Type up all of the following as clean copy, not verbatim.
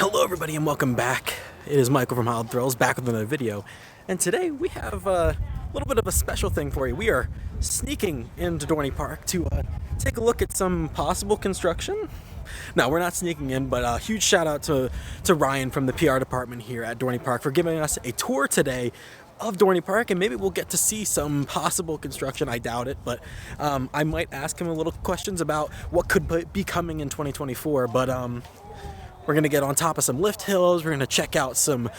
Hello everybody and welcome back. It is Michael from Wild Thrills back with another video. And today we have a little bit of a special thing for you. We are sneaking into Dorney Park to take a look at some possible construction. No, we're not sneaking in, but a huge shout out to Ryan from the PR department here at Dorney Park for giving us a tour today of Dorney Park, and maybe we'll get to see some possible construction. I doubt it, but I might ask him a little questions about what could be coming in 2024, but we're gonna get on top of some lift hills. We're gonna check out some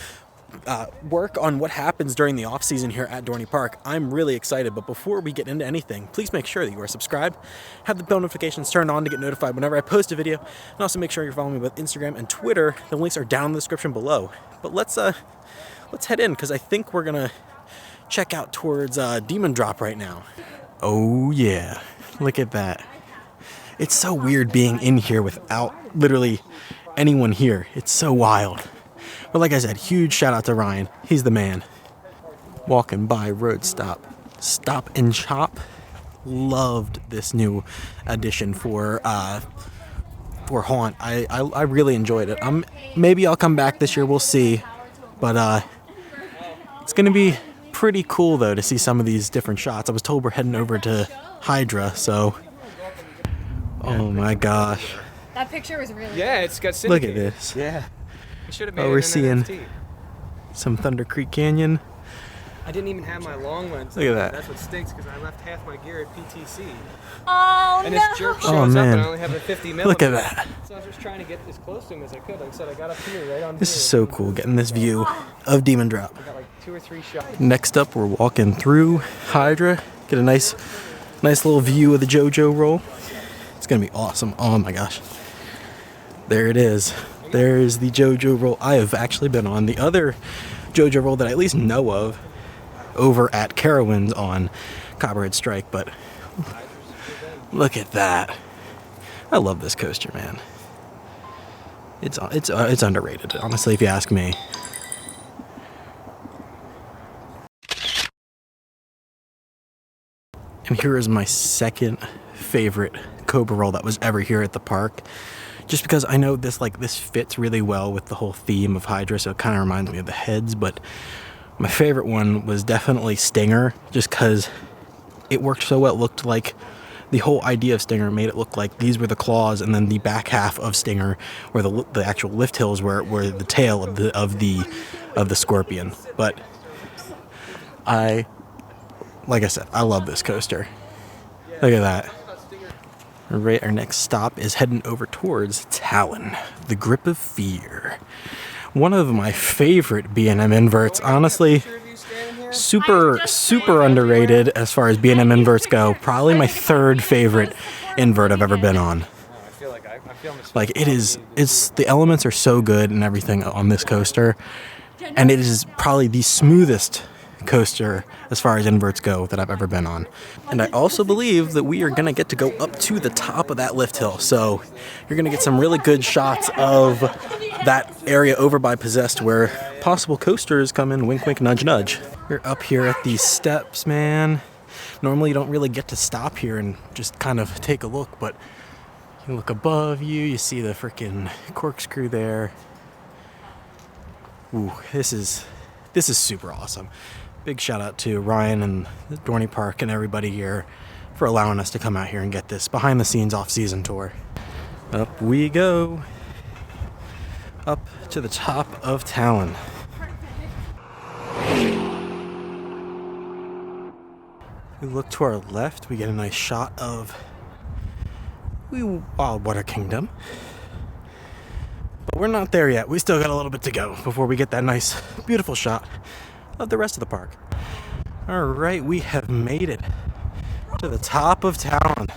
work on what happens during the off season here at Dorney Park. I'm really excited, but before we get into anything, please make sure that you are subscribed, have the bell notifications turned on to get notified whenever I post a video, and also make sure you're following me with Instagram and Twitter. The links are down in the description below. But let's head in, because I think we're gonna check out towards Demon Drop right now. Oh yeah, look at that. It's so weird being in here without literally anyone here. It's so wild. But like I said, huge shout out to Ryan. He's the man. Walking by Road Stop and Shop. Loved this new addition for Haunt. I really enjoyed it. Maybe I'll come back this year. We'll see. But it's gonna be pretty cool though to see some of these different shots. I was told we're heading over to Hydra, so oh my gosh. That picture was really Yeah, it's got syndicated. Look at this. Yeah. I should have made We're an seeing NFT. some Thunder Creek Canyon. I didn't even have my long lens. Look at that. That's what stinks, because I left half my gear at PTC. Oh And no! this jerk shows Oh, up man. and I only have a 50 millimeter. Look at that. So I was just trying to get as close to him as I could. Like I said, I got up here, right on This here. is so cool, getting this view of Demon Drop. I got like 2 or 3 shots. Next up, we're walking through Hydra. Get a nice little view of the JoJo roll. It's gonna be awesome. Oh my gosh. There it is. There's the JoJo roll. I have actually been on the other JoJo roll that I at least know of over at Carowinds on Copperhead Strike, but look at that. I love this coaster, man. It's underrated, honestly, if you ask me. And here is my second favorite Cobra roll that was ever here at the park. Just because I know this fits really well with the whole theme of Hydra, so it kind of reminds me of the heads, but my favorite one was definitely Stinger, just because it worked so well. It looked like the whole idea of Stinger made it look like these were the claws, and then the back half of Stinger, where the actual lift hills were the tail of the scorpion. But like I said, I love this coaster. Look at that. Right, our next stop is heading over towards Talon, the Grip of Fear. One of my favorite B&M inverts, honestly. Super underrated as far as B&M inverts go. Probably my third favorite invert I've ever been on. Like the elements are so good and everything on this coaster, and it is probably the smoothest coaster as far as inverts go that I've ever been on. And I also believe that we are gonna get to go up to the top of that lift hill, so you're gonna get some really good shots of that area over by Possessed where possible coasters come in. Wink wink nudge nudge. You're up here at these steps, man. Normally you don't really get to stop here and just kind of take a look, but you look above you see the freaking corkscrew there. Ooh, this is super awesome. Big shout out to Ryan and Dorney Park and everybody here for allowing us to come out here and get this behind the scenes off season tour. Up we go. Up to the top of Talon. We look to our left, we get a nice shot of Wild Water Kingdom. But we're not there yet. We still got a little bit to go before we get that nice, beautiful shot of the rest of the park. All right, we have made it to the top of Talon.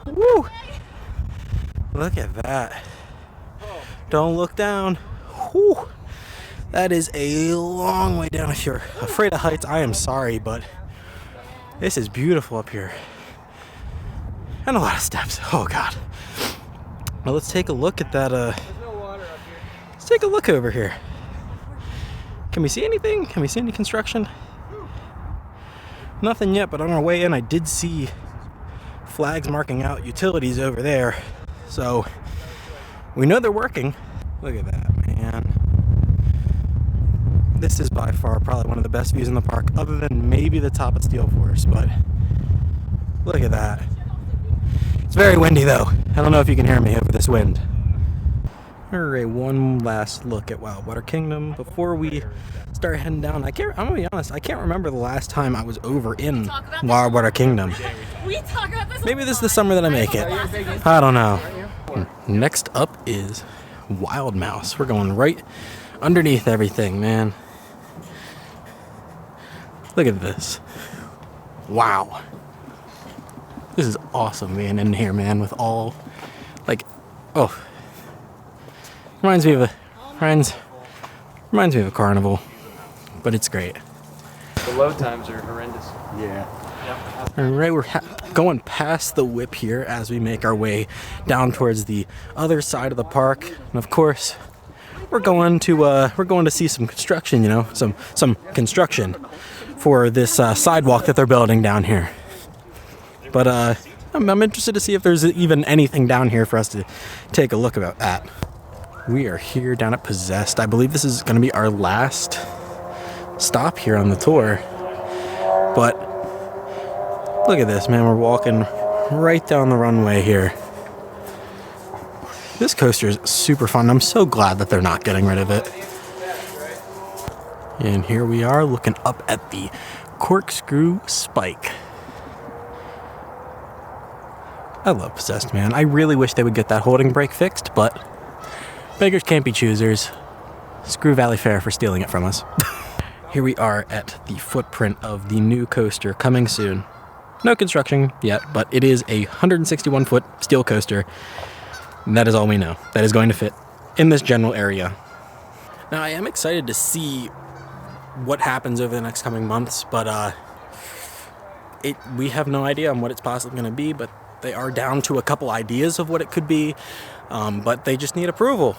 Woo! Look at that. Don't look down. Whew. That is a long way down. If you're afraid of heights, I am sorry, but this is beautiful up here. And a lot of steps. Oh God. Well, let's take a look at that. Let's take a look over here. Can we see anything? Can we see any construction? Nothing yet, but on our way in, I did see flags marking out utilities over there. So we know they're working. Look at that, man. This is by far probably one of the best views in the park, other than maybe the top of Steel Force, but look at that. It's very windy though. I don't know if you can hear me over this wind. Alright, one last look at Wildwater Kingdom before we start heading down. I'm gonna be honest, I can't remember the last time I was over in Wildwater Kingdom. We talk about this. Maybe this is the summer that I make it. I don't know. Next up is Wild Mouse. We're going right underneath everything, man. Look at this. Wow. This is awesome being in here, man, with all, like, oh. Reminds me of a carnival, but it's great. The load times are horrendous. Yeah. All right, we're going past the whip here as we make our way down towards the other side of the park, and of course, we're going to see some construction. You know, some construction for this sidewalk that they're building down here. But I'm interested to see if there's even anything down here for us to take a look at. We are here down at Possessed. I believe this is going to be our last stop here on the tour. But look at this, man. We're walking right down the runway here. This coaster is super fun. I'm so glad that they're not getting rid of it. And here we are looking up at the Corkscrew Spike. I love Possessed, man. I really wish they would get that holding brake fixed, but beggars can't be choosers. Screw Valley Fair for stealing it from us. Here we are at the footprint of the new coaster coming soon. No construction yet, but it is a 161-foot steel coaster. And that is all we know. That is going to fit in this general area. Now, I am excited to see what happens over the next coming months, but we have no idea on what it's possibly going to be, but they are down to a couple ideas of what it could be, but they just need approval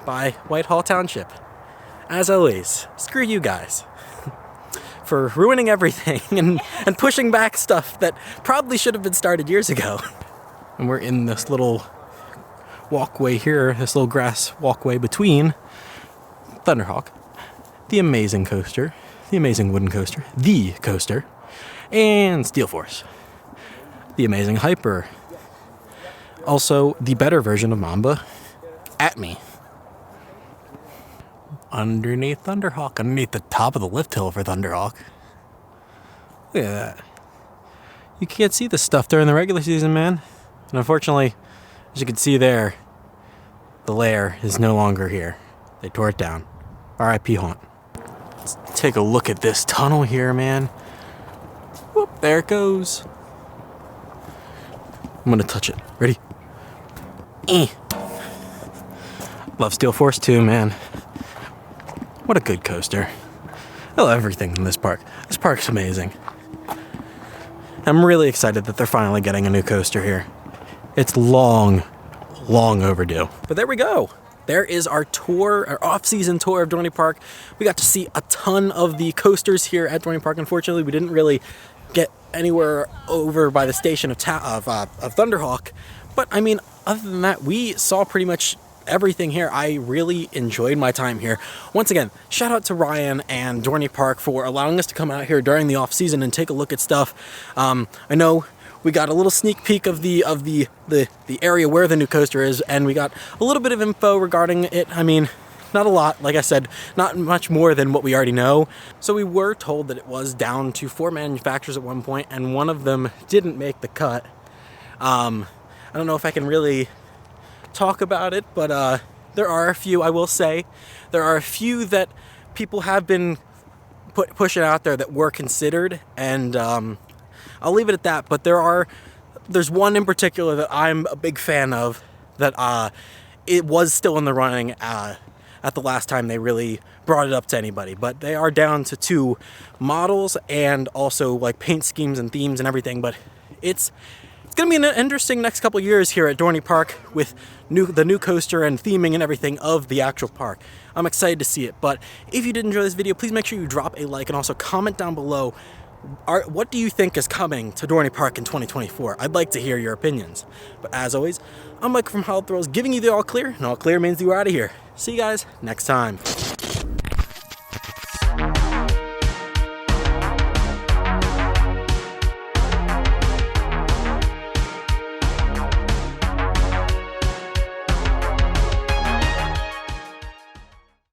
by Whitehall Township. As always, screw you guys for ruining everything and pushing back stuff that probably should have been started years ago. And we're in this little walkway here, this little grass walkway between Thunderhawk, the amazing coaster, the amazing wooden coaster, the coaster, and Steel Force, the amazing Hyper. Also, the better version of Mamba, At Me. Underneath Thunderhawk, underneath the top of the lift hill for Thunderhawk. Look at that. You can't see this stuff during the regular season, man. And unfortunately, as you can see there, the lair is no longer here. They tore it down. R.I.P. Haunt. Let's take a look at this tunnel here, man. Whoop, there it goes. I'm gonna touch it. Ready? Love Steel Force too, man. What a good coaster. I love everything in this park. This park's amazing. I'm really excited that they're finally getting a new coaster here. It's long overdue. But there we go. There is our tour, our off-season tour of Dorney Park. We got to see a ton of the coasters here at Dorney Park. Unfortunately, we didn't really get anywhere over by the station of Thunderhawk. But I mean, other than that, we saw pretty much everything here. I really enjoyed my time here. Once again, shout out to Ryan and Dorney Park for allowing us to come out here during the off season and take a look at stuff. I know we got a little sneak peek of the area where the new coaster is, and we got a little bit of info regarding it. I mean, not a lot, like I said, not much more than what we already know. So we were told that it was down to 4 manufacturers at one point, and one of them didn't make the cut. I don't know if I can really talk about it, but there are a few, I will say. There are a few that people have been pushing out there that were considered, and I'll leave it at that. But there's one in particular that I'm a big fan of that it was still in the running at the last time they really brought it up to anybody. But they are down to 2 models and also like paint schemes and themes and everything. But it's going to be an interesting next couple years here at Dorney Park with the new coaster and theming and everything of the actual park. I'm excited to see it. But if you did enjoy this video, please make sure you drop a like and also comment down below. What do you think is coming to Dorney Park in 2024? I'd like to hear your opinions. But as always, I'm Mike from ArthurItis giving you the all clear, and all clear means you are out of here. See you guys next time.